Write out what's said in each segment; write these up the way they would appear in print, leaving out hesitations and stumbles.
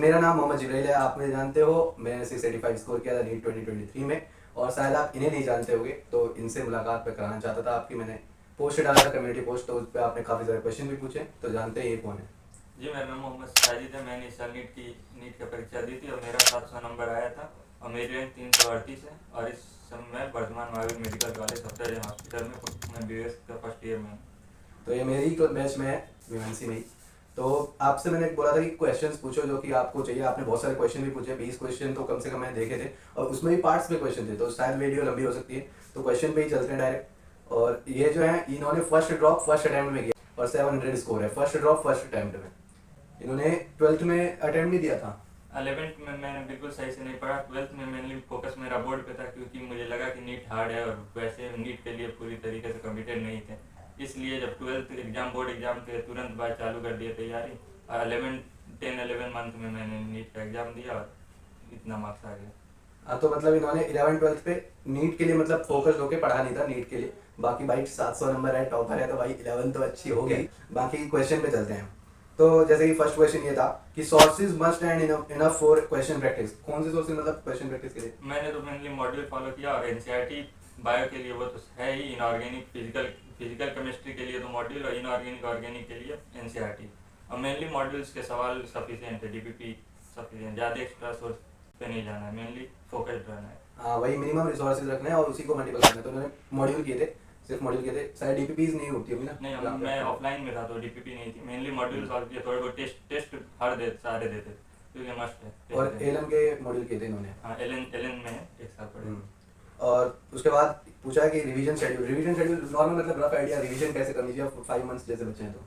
मेरा नाम मोहम्मद जिब्राइल है, आप मुझे जानते हो। मैंने 685 स्कोर किया था नीट 2023 में, और शायद आप इन्हें नहीं जानते होंगे, तो इनसे मुलाकात मैं कराना चाहता था आपकी। मैंने पोस्ट डाला था, कम्युनिटी पोस्ट, तो उस पर आपने काफ़ी सारे क्वेश्चन भी पूछे, तो जानते हैं ये कौन है। जी, मेरा नाम मोहम्मद साजिद है। मैंने इस साल नीट की परीक्षा दी थी और मेरा 700 नंबर आया था और मेरी रैंक 338 है। और इस समय मैं Vardhman Mahavir medical college Safdarjung hospital में मैं BS का फर्स्ट ईयर में हूँ। तो ये मेरी बैच में है, वीएनसी में ही। तो आपसे मैंने बोला था कि क्वेश्चंस पूछो जो कि आपको चाहिए। आपने बहुत सारे क्वेश्चन भी पूछे, 20 क्वेश्चन तो कम से कम मैंने देखे थे, और उसमें भी पार्ट्स में क्वेश्चन थे, तो शायद वीडियो लंबी हो सकती है, तो क्वेश्चन पे ही चलते हैं डायरेक्ट। और ये जो है, इन्होंने फर्स्ट ड्रॉप फर्स्ट अटैम्प्ट में किया और 700 स्कोर है। फर्स्ट ड्रॉप फर्स्ट अटैम्प्ट में। इन्होंने 12th में अटैम्प्ट नहीं दिया था। 11th में मैंने बिल्कुल सही से नहीं पढ़ा। 12th में मेनली फोकस मेरा बोर्ड पे था, क्योंकि मुझे लगा कि नीट हार्ड है और वैसे नीट के लिए पूरी तरीके से कमिटेड नहीं थे। इसलिए जब 12th एग्जाम, बोर्ड एग्जाम के तुरंत बाद चालू कर दिया तैयारी। और 11 मंथ में मैंने नीट का एग्जाम दिया और इतना मार्क्स आ गया। हाँ, तो मतलब इन्होंने 11-12 पे नीट के लिए मतलब फोकस होके पढ़ा नहीं था नीट के लिए। बाकी भाई 700 नंबर है, टॉपर है, तो भाई 11 तो अच्छी हो गई। बाकी क्वेश्चन पे चलते हैं। तो जैसे कि फर्स्ट क्वेश्चन ये था कि sources must and enough for question practice. कौन से सोर्सेज मतलब क्वेश्चन प्रैक्टिस के लिए? मैंने तो मेनली मॉड्यूल फॉलो किया और NCERT बायो के लिए वो तो है ही। इनऑर्गेनिक फिजिकल केमिस्ट्री के लिए तो मॉड्यूल, और इनऑर्गेनिक ऑर्गेनिक के लिए NCERT। और मेनली मॉड्यूल्स के सवाल सफिशिएंट है, DPP सफिशिएंट, ज़्यादा एक्स्ट्रा सोर्स पे नहीं जाना है, मेनली फोकस्ड रहना है। हाँ, वही मिनिमम रिसोर्सेज रखना है और उसी को मल्टीपल करना है। तो उन्होंने मॉड्यूल किए थे, सिर्फ मॉड्यूल किए थे। शायद डीपीपीज नहीं होती होगी ना? नहीं, मैं ऑफलाइन में था तो DPP नहीं थी। मेनली मॉड्यूल सॉल्व किए, थोड़े बहुत टेस्ट सारे देते थे, क्योंकि मस्ट है। और एलन के मॉड्यूल किए थे इन्होंने। हाँ, एलन में है, एक साल पढ़े। और उसके बाद पूछा है कि रिवीजन शेड्यूल नॉर्मल मतलब रफ आइडिया, रिवीजन कैसे करनी चाहिए 5 मंथ्स जैसे बच्चे हैं तो।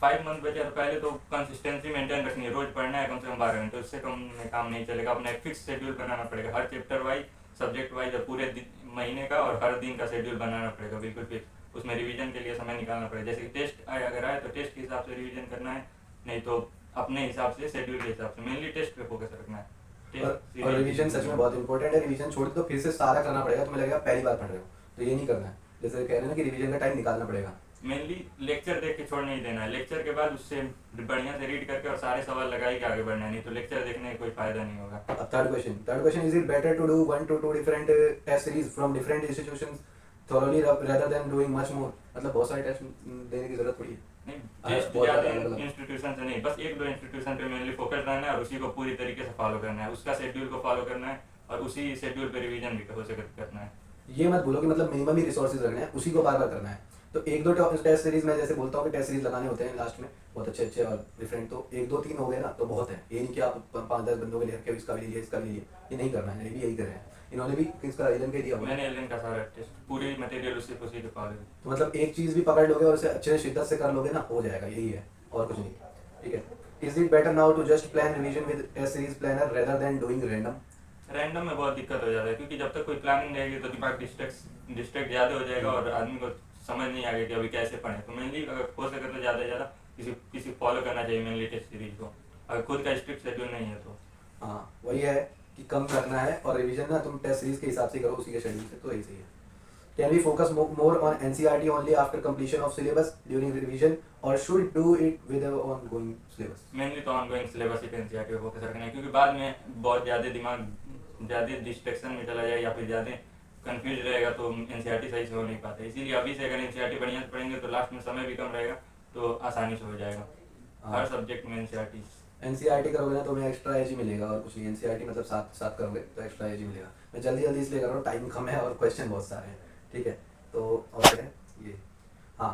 5 मंथ बचे तो पहले तो कंसिस्टेंसी मेंटेन रखनी है। रोज पढ़ना है कम से कम 12 घंटे, उससे कम में काम नहीं चलेगा। अपना एक फिक्स शेड्यूल बनाना पड़ेगा, हर चैप्टर वाइज, सब्जेक्ट वाइज, पूरे महीने का और हर दिन का शेड्यूल बनाना पड़ेगा बिल्कुल फिक्स। उसमें रिवीजन के लिए समय निकालना पड़ेगा। जैसे कि टेस्ट अगर आए तो टेस्ट के हिसाब से रिवीजन करना है, नहीं तो अपने हिसाब से शेड्यूल के हिसाब से। मेनली टेस्ट पे फोकस रखना है। और रिवीजन सच में बहुत इंपॉर्टेंट है। रिवीजन छोड़ के तो फिर से सारा करना पड़ेगा, तुम्हें लगेगा पहली बार पढ़ रहे हो, तो ये नहीं करना है। जैसे कह रहे हैं ना कि रिवीजन का टाइम निकालना पड़ेगा। मेनली लेक्चर देख के छोड़ नहीं देना है। लेक्चर के बाद उससे बढ़िया से रीड करके और सारे सवाल लगाए के आगे बढ़ना है, नहीं तो लेक्चर देखने का कोई फायदा नहीं होगा। अब third question, is it better to do 1 to 2 different test series from different institutions thoroughly rather than doing much more? मतलब बहुत सारे टेस्ट देने की जरूरत पड़ी है? नहीं, टेस्ट ज़्यादा इंस्टीट्यूशन से नहीं, बस 1-2 इंस्टीट्यूशन पे मेनली फोकस रहना है और उसी को पूरी तरीके से फॉलो करना है। उसका शेड्यूल को फॉलो करना है और उसी शेड्यूल पे रिवीजन भी हो सके करना है। ये मत बोलो कि मतलब मिनिमम ही रिसोर्सेज रखने हैं, उसी को बार बार करना है। तो 1-2 टेस्ट सीरीज में जैसे बोलता हूँ कि टेस्ट सीरीज लगाने होते हैं लास्ट में बहुत अच्छे अच्छे और डिफरेंट, तो 1-2-3 हो गए ना तो बहुत है। ये नहीं कि आप 5-10 बंदों के लिए रखे, इसका भी लीजिए इसका भी लीजिए, ये नहीं करना है। ये भी यही कर रहे हैं। इन्होंने भी किसका एलन के दिया हुआ है। मैंने एलन का सारा टेस्ट पूरी मटेरियल उसी को फॉलो किया। तो मतलब एक चीज भी पकड़ लोगे और उसे अच्छे से शिद्दत से कर लोगे ना, हो जाएगा। यही है और कुछ नहीं। ठीक है। Is it better now to just plan revision with test series planner rather than doing random में बहुत दिक्कत हो जाता है, क्योंकि जब तक कोई प्लानिंग रहेगी तो दिमाग डिस्ट्रैक्ट ज़्यादा हो जाएगा और आदमी को समझ नहीं आएगा कि अभी कैसे पढ़ें। तो मेनली अगर हो सके तो ज़्यादा से ज़्यादा किसी फॉलो करना चाहिए मेनली टेस्ट सीरीज को, अगर खुद का स्ट्रिक्ट शेड्यूल नहीं है तो। हाँ, वही है कि कम करना है और रिवीजन ना तुम टेस्ट सीरीज के हिसाब से करो, उसी के शेड्यूल से, तो यही सही है। Can we focus more on NCERT only after completion of syllabus during revision or should do it with ongoing syllabus? Mainly तो ऑनगोइंग सिलेबस ही NCERT पे फोकस रखना है, क्योंकि बाद में बहुत ज़्यादा दिमाग ज़्यादा डिस्ट्रैक्शन में चला जाए या फिर ज़्यादा कंफ्यूज रहेगा तो NCERT सही से हो नहीं पाता। इसीलिए अभी से अगर NCERT बढ़िया से पढ़ेंगे तो लास्ट में समय भी कम रहेगा, तो आसानी से हो जाएगा। हर सब्जेक्ट में NCERT करोगे ना तो तुम्हें एक्स्ट्रा एज ही मिलेगा और कुछ नहीं। NCERT मतलब साथ करोगे तो एक्स्ट्रा एज ही मिलेगा। मैं जल्दी इसलिए कर रहा हूँ, टाइम कम है और क्वेश्चन बहुत सारे हैं। ठीक है, तो और क्या है ये? हाँ,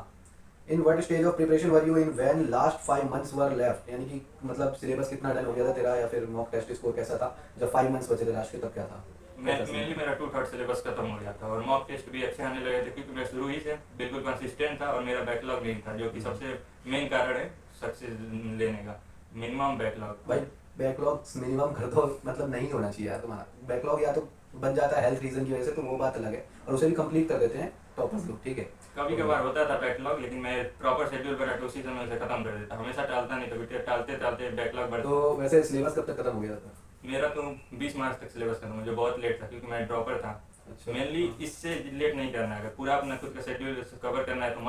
in what stage of preparation were you in when last 5 months were left? यानी कि मतलब सिलेबस कितना डन हो गया था तेरा, या फिर मॉक टेस्ट स्कोर कैसा था जब 5 मंथ्स बचे थे लास्ट के, तब क्या था? मेनली मेरा 2/3 सिलेबस खत्म हो गया था और मॉक टेस्ट भी अच्छे आने लगे थे, क्योंकि मैं शुरू ही से बिल्कुल कंसिस्टेंट था और मेरा बैकलॉग नहीं था, जो कि सबसे मेन कारण है सक्सेस लेने का। Minimum backlog. भाई बैकलॉग मिनिमम कर दो, मतलब नहीं होना चाहिए यार तुम्हारा बैकलॉग। या तो बन जाता है हेल्थ रीजन की वजह से, तो वो बात अलग है, और उसे भी कंप्लीट कर देते हैं टॉपर्स लोग। ठीक है, कभी कभार होता था बैकलॉग, लेकिन मैं प्रॉपर शेड्यूल बना के उसी समय से खत्म कर देता, हमेशा टालता नहीं, तो टालते बैकलॉग बढ़ता। तो वैसे सिलेबस कब तक खत्म हो गया था? मेरा तो 20 मार्च तक सिलेबस खत्म हो, जो बहुत लेट था क्योंकि मैं ड्रॉपर था। मेनली इससे लेट नहीं करना है, अगर पूरा अपना खुद का शेड्यूल कवर करना है तो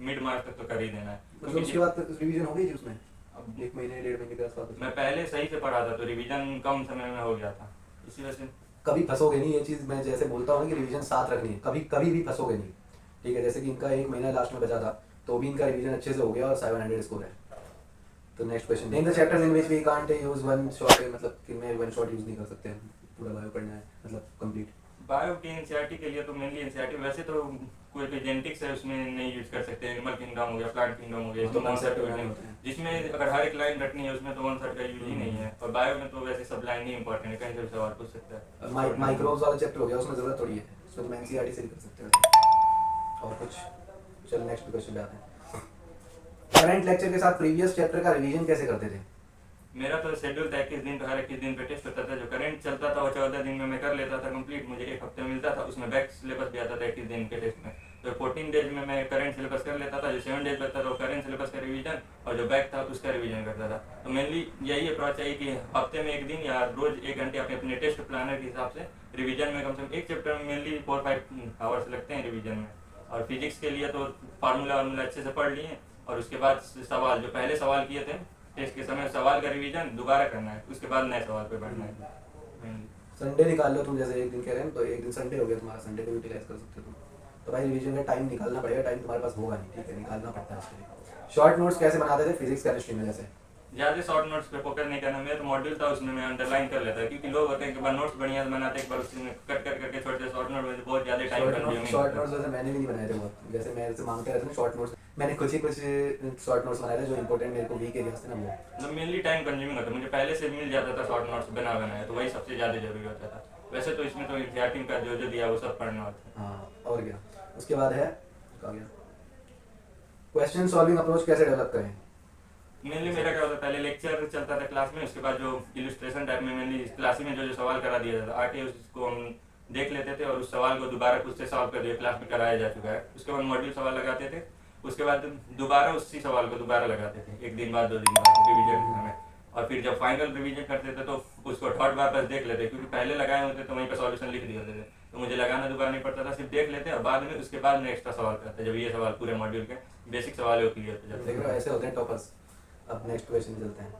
मिड मार्च तक तो कर ही देना है। मतलब उसके बाद रिवीजन हो गई थी उसमें? अब 1 महीने 1.5 महीने के आसपास? मैं पहले सही से पढ़ा था तो रिवीजन कम समय में हो गया था, इसी वजह से। कभी फंसोगे नहीं, ये चीज़ मैं जैसे बोलता हूँ ना कि रिवीजन साथ रखनी है, कभी कभी भी फंसोगे नहीं, ठीक है। जैसे कि इनका 1 महीना लास्ट में बचा था तो भी इनका रिवीजन अच्छे से हो गया और 700 स्कोर है। तो next question, name the chapter in which we can't use one shot, मतलब कि मैं वन शॉट यूज नहीं कर सकते हैं, पूरा बायो पढ़ना है मतलब कंप्लीट। बायो की एनसीईआरटी के लिए तो मेनली एनसीईआरटी, वैसे तो कोई भी जेनेटिक्स है उसमें नहीं यूज कर सकते, एनिमल किंगडम हो गया, प्लांट किंगडम हो गया, तो इसमें वन concept शॉट बनाने नहीं, होते हैं। जिसमें अगर हर एक लाइन रटनी है उसमें तो वन शॉट का यूज ही नहीं है। और बायो में तो वैसे सब लाइन ही इंपॉर्टेंट है, कहीं से भी सवाल पूछ सकता है। माइक्रोब्स वाला चैप्टर हो गया, उसमें ज़रूरत थोड़ी है, उसमें तो मैं एनसीईआरटी से ही कर सकते हैं। और कुछ, चल नेक्स्ट क्वेश्चन पे आते हैं। करंट लेक्चर के साथ प्रीवियस चैप्टर का रिवीजन कैसे करते थे? मेरा तो शेड्यूल था 21 दिन पे, हर 21 दिन पे टेस्ट होता था। जो करंट चलता था वो 14 दिन में मैं कर लेता था कंप्लीट, मुझे 1 हफ्ते में मिलता था। उसमें बैक सिलेबस भी आता था 21 दिन के टेस्ट में, तो 14 डेज में मैं करंट सिलेबस कर लेता था। जो 7 डेज लगता था वो करंट सिलेबस का रिवीजन, और जो बैक था उसका रिवीजन करता था। तो मेनली यही अप्रोच चाहिए कि हफ्ते में 1 दिन या रोज 1 घंटे अपने अपने टेस्ट प्लानर के हिसाब से रिवीजन में, कम से कम एक चैप्टर में मेनली 4-5 आवर्स लगते हैं रिवीजन में। और फिजिक्स के लिए तो फार्मूला अच्छे से पढ़ लिए, और उसके बाद सवाल, जो पहले सवाल किए थे टेस्ट के समय, सवाल का रिवीजन दोबारा करना है, उसके बाद नए सवाल पे बढ़ना है। संडे निकाल लो तुम, जैसे एक दिन कह रहे हैं तो एक दिन संडे हो गया तुम्हारा, संडे को यूटिलाइज कर सकते हो तुम। तो भाई रिवीजन का टाइम निकालना पड़ेगा, टाइम तुम्हारे पास होगा नहीं, ठीक है, निकालना पड़ता है उसके लिए। शॉर्ट नोट्स कैसे बनाते थे फिजिक्स केमिस्ट्री में? जैसे ज़्यादा शॉर्ट नोट्स पे फोकस नहीं करना, मेरा तो मॉड्यूल था उसमें मैं अंडरलाइन कर लेता, क्योंकि लोग होते हैं एक बार नोट्स बढ़िया से बनाते हैं, एक बार उसमें कट करके छोटे शॉर्ट नोट में बहुत ज़्यादा टाइम शॉर्ट नोट्स वैसे मैंने भी नहीं बनाए थे बहुत, जैसे मेरे से मांगते रहते ना शॉर्ट नोट्स, मैंने कुछ शॉर्ट नोट्स बनाए थे जो इंपॉर्टेंट मेरे को वीक एरियाज थे ना वो। मतलब मेनली टाइम कंज्यूमिंग होता है, मुझे पहले से मिल जाता था शॉर्ट नोट्स बना बनाया, तो वही सबसे ज़्यादा जरूरी होता था। वैसे तो इसमें तो एनसीईआरटी का जो दिया वो सब पढ़ना होता है। हाँ, और क्या उसके बाद है, कहा गया क्वेश्चन सॉल्विंग अप्रोच कैसे डेवलप करें? मेनली मेरा क्या होता था, पहले लेक्चर चलता था क्लास में, उसके बाद जो इलस्ट्रेशन टाइप में मेनली क्लास में जो सवाल करा दिया जाता आके उसको हम देख लेते थे, और उस सवाल को दोबारा खुद से सॉल्व कर दिया, क्लास में कराया जा चुका है। उसके बाद मॉड्यूल सवाल लगाते थे, उसके बाद दोबारा उसी सवाल को दोबारा लगाते थे, 1 दिन बाद 2 दिन बाद रिविजन में। और फिर जब फाइनल रिवीजन करते थे तो उसको थर्ड बार बस देख लेते, क्योंकि पहले लगाए होते तो वहीं पर सॉल्यूशन लिख दिए होते थे, तो मुझे लगाना दोबारा नहीं पड़ता था, सिर्फ देख लेते और बाद में उसके बाद में एक्स्ट्रा सवाल करते, जब ये सवाल पूरे मॉड्यूल के बेसिक सवाल है वो क्लियर हो देख रहे हो, जाते। ऐसे होते हैं टॉपर्स। अब नेक्स्ट क्वेश्चन पे चलते हैं।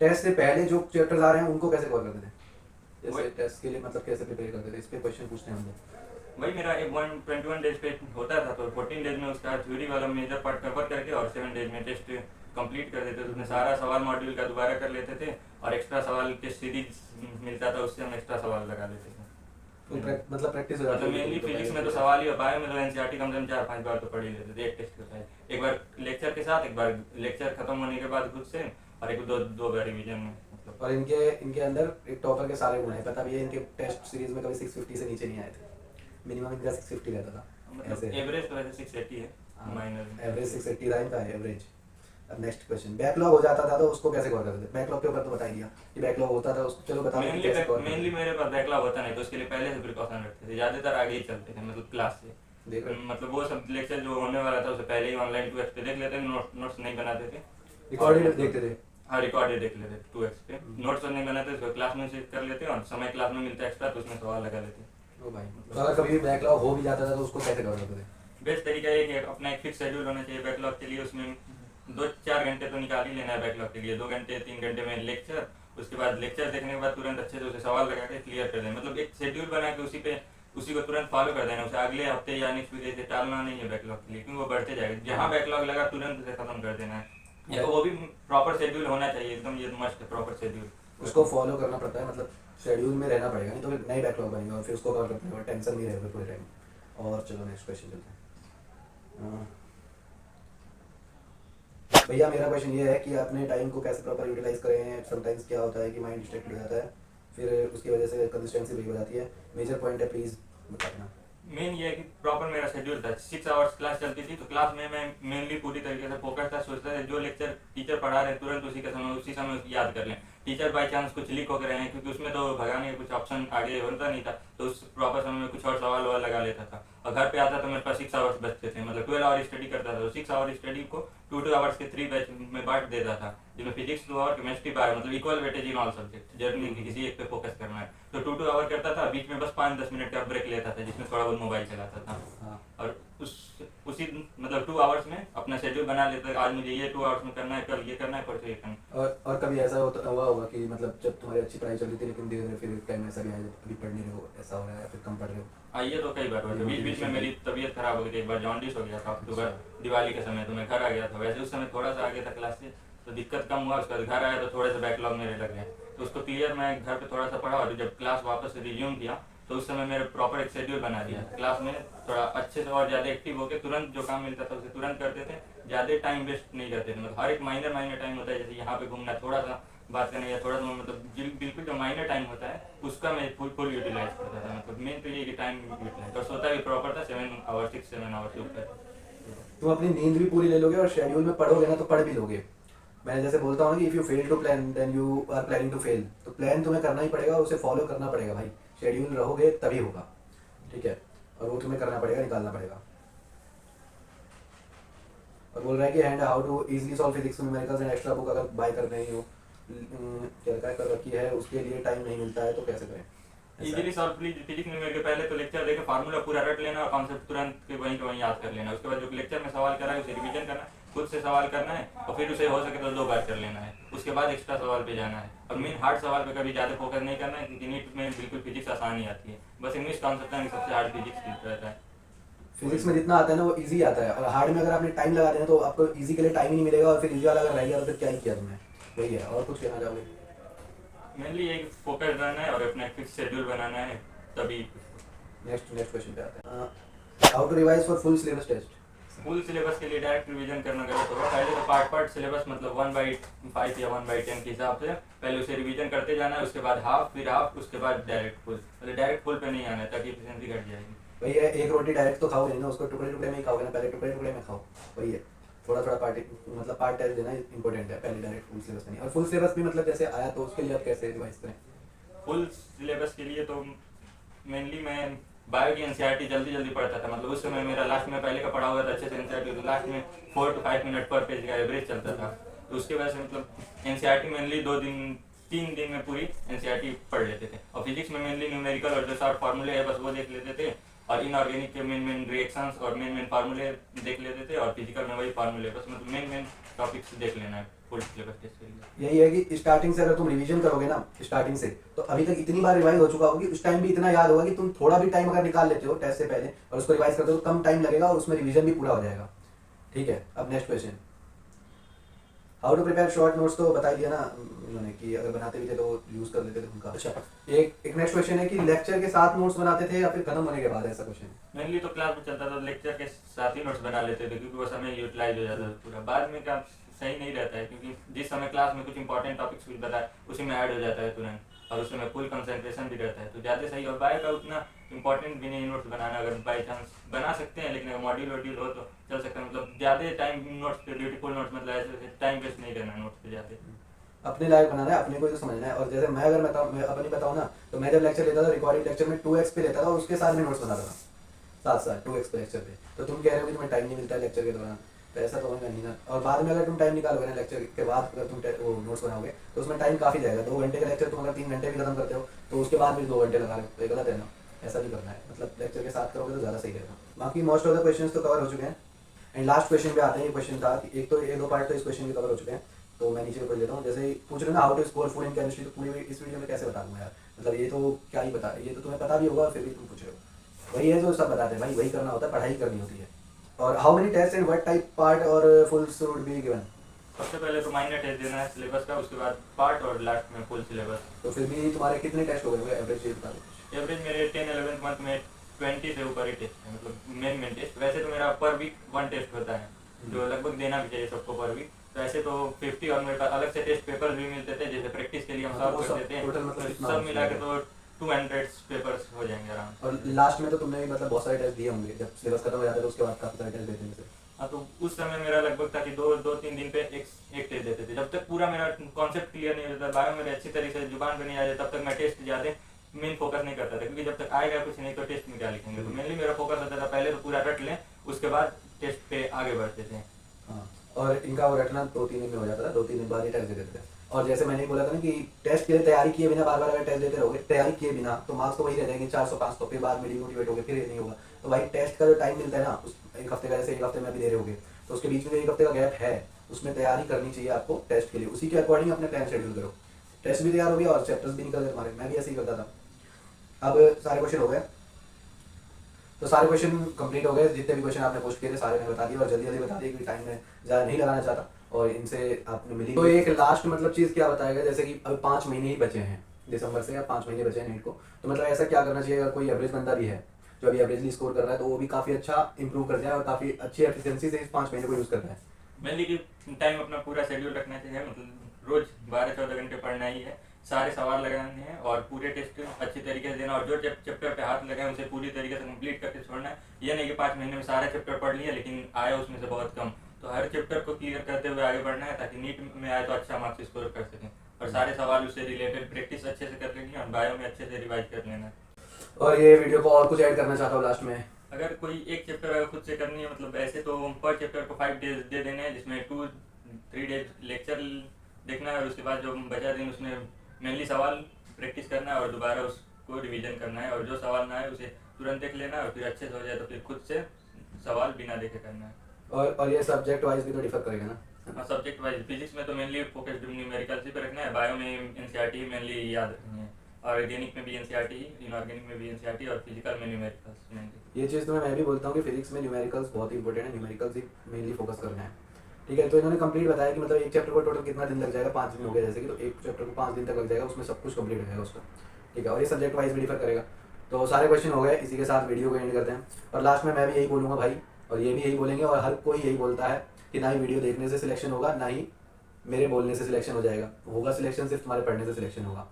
टेस्ट से पहले जो चैप्टर्स आ रहे हैं उनको कैसे कवर करते थे? जैसे टेस्ट के लिए मतलब कैसे प्रिपेयर करते थे, इस पे क्वेश्चन पूछते हैं हम लोग। वही मेरा 121 डेज पे होता था, तो 14 डेज में उसका थ्योरी वाला मेजर पार्ट कवर करके और 7 डेज में टेस्ट कंप्लीट कर देते थे। उसमें सारा सवाल मॉड्यूल का दोबारा कर लेते थे, और एक्स्ट्रा सवाल टेस्ट सीरीज मिलता था उससे हम एक्स्ट्रा सवाल लगा लेते थे। मतलब प्रैक्टिस हो जाती मतलब है। मेनली फिजिक्स में तो सवाल ही, और बायो में तो एनसीईआरटी कम से कम 4-5 बार तो पढ़ ही लेते थे एक टेस्ट के साथ, एक बार लेक्चर के साथ, एक बार लेक्चर खत्म होने के बाद खुद से, और एक दो बार रिवीजन में। मतलब और इनके अंदर एक टॉपर के सारे गुण हैं, पता भी है इनके टेस्ट सीरीज में कभी 650 से नीचे नहीं आए थे, मिनिमम इनका 650 रहता था। मतलब एवरेज तो वैसे 680 है, माइनर एवरेज 680 था इनका एवरेज। अब नेक्स्ट क्वेश्चन, बैकलॉग हो जाता था तो उसको कैसे कवर करते थे? बैकलॉग के ऊपर तो बता ही दिया कि बैकलॉग होता था उसको, चलो बता दो कि कैसे कवर करते मेनली मेरे पास बैकलॉग होता नहीं, तो उसके लिए पहले से प्रिकॉशन रखते थे, ज्यादातर आगे ही चलते थे, मतलब क्लास से। देखो मतलब वो सब लेक्चर जो होने वाला था उसे पहले ही ऑनलाइन 2x पे देख लेते थे, नोट्स नहीं बनाते थे। रिकॉर्डेड देखते थे। हाँ, रिकॉर्डेड देख लेते 2x पे, नोट्स नहीं बनाते उसको क्लास में से कर लेते, और समय क्लास में मिलता है एक्स्ट्रा तो उसमें सवाल लगा लेते। ओ भाई, तो अगर कभी बैकलॉग हो भी जाता था तो उसको कैसे कवर करते थे? बेस्ट तरीका ये कि अपना एक फिक्स शेड्यूल होना चाहिए बैकलॉग के लिए, उसमें 2-4 घंटे तो निकाल ही लेना है बैकलॉग के लिए, 2 घंटे 3 घंटे में लेक्चर, उसके बाद लेक्चर देखने के बाद तुरंत अच्छे से उसे सवाल लगा के क्लियर कर देना, मतलब एक शेड्यूल बना के उसी को तुरंत फॉलो कर देना, उसे अगले हफ्ते या नेक्स्ट वीक ऐसे टालना नहीं है बैकलॉग के लिए, क्योंकि वो बढ़ते जाएगा। जहाँ बैकलॉग लगा तुरंत उसे खत्म कर देना है, तो वो भी प्रॉपर शेड्यूल होना चाहिए, एकदम ये मस्ट है प्रॉपर शेड्यूल, उसको फॉलो करना पड़ता है, मतलब शेड्यूल में रहना पड़ेगा, नहीं तो फिर नई बैकलॉग बनेगा और फिर उसको कवर करते हैं, टेंशन नहीं रहेगा पूरे टाइम। और चलो नेक्स्ट क्वेश्चन चलते हैं। भैया मेरा क्वेश्चन ये है कि अपने टाइम को कैसे प्रॉपर यूटिलाइज करें? समटाइम्स क्या होता है कि माइंड डिस्ट्रैक्टेड हो जाता है, फिर उसकी वजह से कंसिस्टेंसी ब्रेक हो जाती है, मेजर पॉइंट है प्लीज बता देना। मेन ये है कि प्रॉपर मेरा शेड्यूल था, 6 आवर्स क्लास चलती थी, तो क्लास में मैं मेनली पूरी तरीके से फोकस था, सोचता था जो लेक्चर टीचर पढ़ा रहे हैं तुरंत उसी समय याद कर लें। टीचर बाई चांस कुछ लीक हो गए हैं, क्योंकि उसमें तो भगाने का कुछ ऑप्शन आगे होता नहीं था, तो उस प्रॉपर समय में कुछ और सवाल वाल लगा लेता था, और घर पे आता तो मेरे पास 6 आवर्स बचते थे, मतलब 12 आवर स्टडी करता था, तो 6 आवर स्टडी को 2-2 आवर्स के 3 बैच में बांट देता था, जिसमें फिजिक्स 2 आवर, केमिस्ट्री 12, मतलब equal weightage in all subject, जरूरी नहीं कि किसी एक पे फोकस करना है, तो 2-2 आवर करता था, बीच में बस 5-10 मिनट का ब्रेक लेता था, जिसमें थोड़ा बहुत मोबाइल चलाता था। हाँ। और उसी मतलब 2 आवर्स में अपना शेड्यूल बना लेते हैं, आज मुझे ये 2 आवर्स में करना है, कल ये करना है, परसों ये करना है। और कभी ऐसा हुआ होगा कि मतलब जब तुम्हारी अच्छी पढ़ाई चल रही थी लेकिन धीरे धीरे फिर टाइम ऐसा भी आया जब अभी पढ़ नहीं रहे हो, ऐसा हो रहा है या फिर कम पढ़ रहे हो? हाँ, ये तो कई बार हुआ था। बीच बीच में मेरी तबीयत खराब हो गई थी, एक बार जॉन्डिस हो गया था अक्टूबर दिवाली के समय, तो मैं घर आ गया था। वैसे उस समय थोड़ा सा आ गया था क्लास से, तो दिक्कत कम हुआ। उसके बाद घर आया तो थोड़े से बैकलॉग मेरे लग गए, तो उसको क्लियर मैं घर पे थोड़ा सा पढ़ा, और जब क्लास वापस रिज्यूम किया तो उस समय मेरे प्रॉपर एक शेड्यूल बना दिया क्लास में, थोड़ा अच्छे से और ज़्यादा एक्टिव होकर तुरंत जो काम मिलता था उसे तुरंत करते थे, ज़्यादा टाइम वेस्ट नहीं करते थे। मतलब हर एक माइनर टाइम होता है, जैसे यहाँ पे घूमना, थोड़ा सा बात करना या थोड़ा सा, मतलब बिल्कुल जो माइनर टाइम होता है उसका मैं फुल यूटिलाइज करता था। मतलब मेन तो ये कि टाइम यूटिलाइज, और सोता भी प्रॉपर था 7 आवर 6-7 आवर्स के ऊपर। तुम अपनी नींद भी पूरी ले लोगे और शेड्यूल में पढ़ोगे ना तो पढ़ भी लोगे। मैं जैसे बोलता हूँ कि if you fail to plan then you are planning to fail, तो प्लान तुम्हें करना ही पड़ेगा और उसे फॉलो करना पड़ेगा भाई। शेड्यूल रहोगे तभी होगा, ठीक है, और वो तुम्हें करना पड़ेगा, निकालना पड़ेगा। और बोल रहा है कि and how to easily solve physics numericals and extra book अगर बाय कर रही हो, क्या कर रखी है, उसके लिए टाइम नहीं मिलता है तो कैसे करें? इजीली सॉल्व फिजिक्स में मेरे पहले तो लेक्चर देखे, फार्मूला पूरा रट लेना और कॉन्सेप्ट तुरंत के वहीं के वहीं याद कर लेना। उसके बाद जो लेक्चर में सवाल करा है उसे रिवीजन करना, खुद से सवाल करना है, और फिर उसे हो सके तो 2 बार कर लेना है। उसके बाद एक्स्ट्रा सवाल पे जाना है, और मेन हार्ड सवाल पे कभी ज़्यादा फोकस नहीं करना है, क्योंकि नीट में बिल्कुल फिजिक्स आसान ही आती है। बस इंग्लिश कॉन्सेप्ट में सबसे हार्ड फिजिक्स रहता है। फिजिक्स में जितना आता है ना वो इजी आता है, और हार्ड में अगर आपने टाइम लगा देना तो आपको इजी के लिए टाइम ही नहीं मिलेगा, और फिर इजी वाला अगर रह गया तो फिर क्या ही किया तुमने। वही है, और कुछ कहना चाहोगे? मेनली एक फोकस रहना है और अपना फिक्स शेड्यूल बनाना है, तभी। नेक्स्ट क्वेश्चन पे आते हैं। How to revise for full syllabus test? Full syllabus के लिए डायरेक्ट रिवीजन करना गलत होगा। पहले तो पार्ट सिलेबस, मतलब 1/5 या 1/10 के हिसाब से पहले उसे रिवीजन करते जाना है, उसके बाद हाफ, फिर हाफ, उसके बाद डायरेक्ट फुल। मतलब डायरेक्ट फुल पे नहीं आना है ताकि एफिशिएंसी घट जाएगी। वही है, एक रोटी डायरेक्ट तो खाओगे नहीं ना, उसको टुकड़े टुकड़े में ही खाओगे ना, पहले टुकड़े टुकड़े में खाओ। वही है, थोड़ा थोड़ा पार्ट टेस्ट देना इंपॉर्टेंट है, पहले डायरेक्ट फुल सिलेबस नहीं। और फुल सिलेबस भी मतलब जैसे आया तो उसके लिए आप कैसे रिवाइज करें? फुल सिलेबस के लिए तो मेनली मैं बायो की एनसीईआरटी जल्दी पढ़ता था। मतलब उस समय मेरा लास्ट में पहले का पढ़ा हुआ था अच्छे से एनसीईआरटी, तो लास्ट में 4 to 5 मिनट पर पेज का एवरेज चलता था। तो उसके वजह से मतलब एनसीईआरटी मेनली 3 दिन में पूरी एनसीईआरटी पढ़ लेते थे। और फिजिक्स में मेनली न्यूमेरिकल और जो शॉर्ट फार्मूले है बस वो देख लेते थे, और इनऑर्गेनिक के मेन रिएक्शंस और मेन फार्मूले देख लेते थे, और फिजिकल में वही फार्मूले, बस मतलब मेन टॉपिक्स देख लेना है फुल सिलेबस टेस्ट के लिए। यही है कि स्टार्टिंग से अगर तुम रिवीजन करोगे ना स्टार्टिंग से, तो अभी तक इतनी बार रिवाइज हो चुका होगा कि उस टाइम भी इतना याद होगा कि तुम थोड़ा भी टाइम अगर निकाल लेते हो टेस्ट से पहले और उसको रिवाइज करते हो तो कम टाइम लगेगा और उसमें रिवीजन भी पूरा हो जाएगा। ठीक है, अब next question, how to prepare short notes तो बता दिया ना उन्होंने कि अगर बनाते भी थे तो यूज कर लेते थे उनका। अच्छा, एक नेक्स्ट क्वेश्चन है कि लेक्चर के साथ नोट्स बनाते थे या फिर खत्म होने के बाद, ऐसा क्वेश्चन है। मेनली तो क्लास में चलता था, लेक्चर के साथ ही नोट्स बना लेते थे क्योंकि वो समय यूटिलाइज हो जाता था पूरा। बाद में क्या सही नहीं रहता है, क्योंकि जिस समय क्लास में कुछ इंपॉर्टेंट टॉपिक्स कुछ बताए उसी में ऐड हो जाता है तुरंत, और उसमें फुल कंसंट्रेशन भी रहता है, तो ज़्यादा सही। और बाय का उतना इंपॉर्टेंट भी नहीं नोट्स बनाना, अगर बाई चांस बना सकते हैं, लेकिन अगर मॉड्यूल हो तो चल सकता है। मतलब ज़्यादा टाइम नोट्स पे, ब्यूटीफुल नोट्स, मतलब ऐसे टाइम वेस्ट नहीं करना नोट्स पे ज़्यादा। अपने लायक बनाना है, अपने को ही तो समझना है। और जैसे मैं अगर मैं अपनी बताऊँ ना, तो मैं जब लेक्चर लेता था रिकॉर्डिंग लेक्चर में 2x पे लेता था और उसके साथ में नोट्स बनाता था साथ 2x पे लेक्चर पे। तो तुम कह रहे हो कि तुम्हें टाइम नहीं मिलता है लेक्चर के दौरान, तो ऐसा तो होगा नहीं ना। और बाद में अगर तुम टाइम निकालोगे ना लेक्चर के बाद, अगर तुम वो नोट्स बनाओगे तो उसमें टाइम काफ़ी जाएगा। 2 घंटे का लेक्चर तुम अगर 3 घंटे भी खत्म करते हो तो उसके बाद भी 2 घंटे लगा रहे हो, तो ये गलत है ना, ऐसा नहीं करना है। मतलब लेक्चर के साथ करोगे तो ज़्यादा सही रहेगा। बाकी मोस्ट ऑफ द क्वेश्चन तो कवर हो चुके हैं। एंड लास्ट क्वेश्चन पे आते हैं। ये क्वेश्चन था कि एक तो ये 2 पार्ट तो इस क्वेश्चन के कवर हो चुके हैं, तो मैं नीचे पढ़ लेता हूँ। जैसे ही पूछ रहे ना how to score good in chemistry, तो पूरी इस वीडियो में कैसे बता दूंगा यार, मतलब ये तो क्या ही बता, ये तो तुम्हें पता भी होगा और फिर भी तुम पूछ रहे हो। वही है जो सब बताते हैं भाई, वही करना होता है, पढ़ाई करनी होती है। और how many test and what type part और फुल शुड बी गिवन? सबसे पहले तो माइनर टेस्ट देना है सिलेबस का, उसके बाद पार्ट, और लास्ट में फुल सिलेबस। तो फिर भी तुम्हारे कितने टेस्ट हो गए होंगे एवरेज, ये बता दो। एवरेज मेरे 10-11 मंथ में 20 से ऊपर ही टेस्ट है, मतलब मेन टेस्ट। वैसे तो मेरा पर वीक 1 टेस्ट होता है, जो लगभग देना भी चाहिए सबको पर वीक। वैसे तो 50, और मेरे पास अलग से टेस्ट पेपर भी मिलते थे, जैसे प्रैक्टिस के लिए हम सॉल्व करते थे, तो सब मिला के तो 200 पेपर्स हो जाएंगे आराम। और लास्ट में तो तुमने भी मतलब बहुत सारे टेस्ट दिए होंगे, जब सिलेबस खत्म हो जाता है तो उसके बाद काफी सारे टेस्ट देते हैं। हाँ, तो उस समय मेरा लगभग था कि 2-3 दिन पे एक टेस्ट देते थे। जब तक पूरा मेरा कॉन्सेप्ट क्लियर नहीं होता, बायो मेरे अच्छी तरीके से जुबान पे नहीं आ जाए, तब तक मैं टेस्ट ज़्यादा मेन फोकस नहीं करता था, क्योंकि जब तक आएगा कुछ नहीं तो टेस्ट में क्या लिखेंगे। तो मेनली मेरा फोकस होता था पहले तो पूरा रट लें, उसके बाद टेस्ट पे आगे बढ़ते थे। हाँ, और इनका वो रटना 2-3 दिन में हो जाता था, 2-3 दिन बाद ही टेस्ट दे देते थे। और जैसे मैंने बोला था ना कि टेस्ट के लिए तैयारी किए बिना बार बार अगर टेस्ट देते रहोगे, तैयारी किए बिना, तो मार्क्स तो वही रह जाएंगे 400-500, फिर बाद में डिमोटिवेट हो गए, फिर ये नहीं होगा। तो भाई टेस्ट का जो टाइम मिलता है ना, उस एक हफ्ते का, जैसे एक हफ्ते में अभी दे रहे होगे, तो उसके बीच में जो एक हफ्ते का गैप है, उसमें तैयारी करनी चाहिए आपको टेस्ट के लिए। उसी के अकॉर्डिंग अपने प्लान शेड्यूल करो, टेस्ट भी तैयार हो गया और चैप्टर्स भी निकल गए तुम्हारे। मैं भी ऐसे ही करता था। अब सारे क्वेश्चन हो गए, तो सारे क्वेश्चन कंप्लीट हो गए, जितने भी क्वेश्चन आपने पोस्ट किए थे सारे मैंने बता दिए, और जल्दी जल्दी बता दिए कि टाइम में ज़्यादा नहीं लगाना चाहता, और इनसे आपने मिली। तो एक लास्ट मतलब चीज़ क्या बताएगा, जैसे कि अब 5 महीने ही बचे हैं दिसंबर से, या 5 महीने बचे हैं नीट को, तो मतलब ऐसा क्या करना चाहिए अगर कोई एवरेज बंदा भी है जो अभी एवरेजली स्कोर कर रहा है, तो वो भी काफ़ी अच्छा इंप्रूव कर जाए और काफ़ी अच्छी एफिशिएंसी से इस 5 महीने को यूज़ करता है। मेनली कि टाइम अपना पूरा शेड्यूल रखना चाहिए, मतलब रोज 12-14 घंटे पढ़ना ही है, सारे सवाल लगाने हैं और पूरे टेस्ट अच्छी तरीके से देना, और जो चैप्टर पे हाथ लगे उसे पूरी तरीके से कंप्लीट करके छोड़ना है। ये नहीं कि 5 महीने में सारे चैप्टर पढ़ लिए लेकिन आया उसमें से बहुत कम, तो हर चैप्टर को क्लियर करते हुए आगे बढ़ना है ताकि नीट में आए तो अच्छा मार्क्स स्कोर कर सकें, और सारे सवाल उससे रिलेटेड प्रैक्टिस अच्छे से कर लेनी है और बायो में अच्छे से रिवाइज कर लेना है। और ये वीडियो को और कुछ ऐड करना चाहता हूँ लास्ट में। अगर कोई एक चैप्टर अगर खुद से करनी है, मतलब ऐसे तो पर चैप्टर को 5 डेज दे देने हैं, जिसमें 2-3 डेज लेक्चर देखना है और उसके बाद जो बचा दिन उसमें मेनली सवाल प्रैक्टिस करना है और दोबारा उसको रिवीजन करना है, और जो सवाल ना है उसे तुरंत देख लेना है और फिर अच्छे से हो जाए तो फिर खुद से सवाल बिना देखे करना है। और ये सब्जेक्ट वाइज भी तो डिफर करेगा ना। हाँ, सब्जेक्ट वाइज फिजिक्स में तो मेनली फोकस न्यूमेरिकल्स पे रखना है, बायो में एनसीईआरटी मेनली याद रखनी है, ऑर्गेनिक में भी एनसीईआरटी, इनऑर्गेनिक में भी एनसीईआरटी, और फिजिकल में न्यूमेरिकल्स मेनली। ये चीज़ तो मैं भी बोलता हूँ कि फिजिक्स में न्यूमेरिकल्स बहुत ही इंपॉर्टेंट है, न्यूमेरिकल्स ही मेनली फोकस करना है। ठीक है, तो इन्होंने कंप्लीट बताया कि मतलब एक चैप्टर को टोटल कितना दिन लग जाएगा, 5 दिन हो गया जैसे कि, तो एक चैप्टर को 5 दिन तक लग जाएगा, उसमें सब कुछ कंप्लीट हो जाएगा उसका। ठीक है, और ये सब्जेक्ट वाइज भी डिफर करेगा। तो सारे क्वेश्चन हो गए, इसी के साथ वीडियो को एंड करते हैं। और लास्ट में मैं भी यही बोलूँगा भाई, और ये भी यही बोलेंगे, और हर कोई यही बोलता है कि ना ही वीडियो देखने से सिलेक्शन होगा, ना ही मेरे बोलने से सिलेक्शन हो जाएगा, होगा सिलेक्शन सिर्फ तुम्हारे पढ़ने से सिलेक्शन होगा।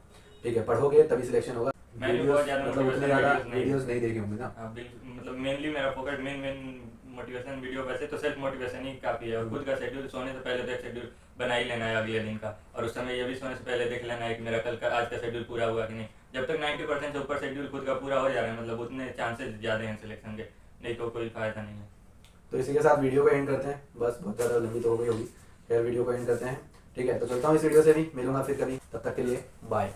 ठीक है, पढ़ोगे तभी सिलेक्शन होगा। मैंने भी बहुत ज़्यादा मतलब उतने ज़्यादा वीडियोस नहीं देखे होंगे ना। हाँ बिल्कुल, मतलब मेनली मेरा फोकस मेन मोटिवेशन वीडियो, वैसे तो सेल्फ मोटिवेशन ही काफ़ी है, और खुद का शेड्यूल सोने से पहले तो एक शेड्यूल बना ही लेना है अगले दिन का, और उस समय ये भी सोने से पहले देख लेना है कि मेरा कल का आज का शेड्यूल पूरा हुआ कि नहीं। जब तक 90% से ऊपर शेड्यूल खुद का पूरा हो जा रहा है, मतलब उतने चांसेस ज़्यादा हैं सिलेक्शन के, नहीं तो कोई फायदा नहीं है। तो इसी के साथ वीडियो को एंड करते हैं, बस बहुत ज़्यादा लंबी तो हो गई होगी, खैर वीडियो को एंड करते हैं। ठीक है, तो चलता हूँ इस वीडियो से भी, मिलूंगा फिर कभी, तब तक के लिए बाय।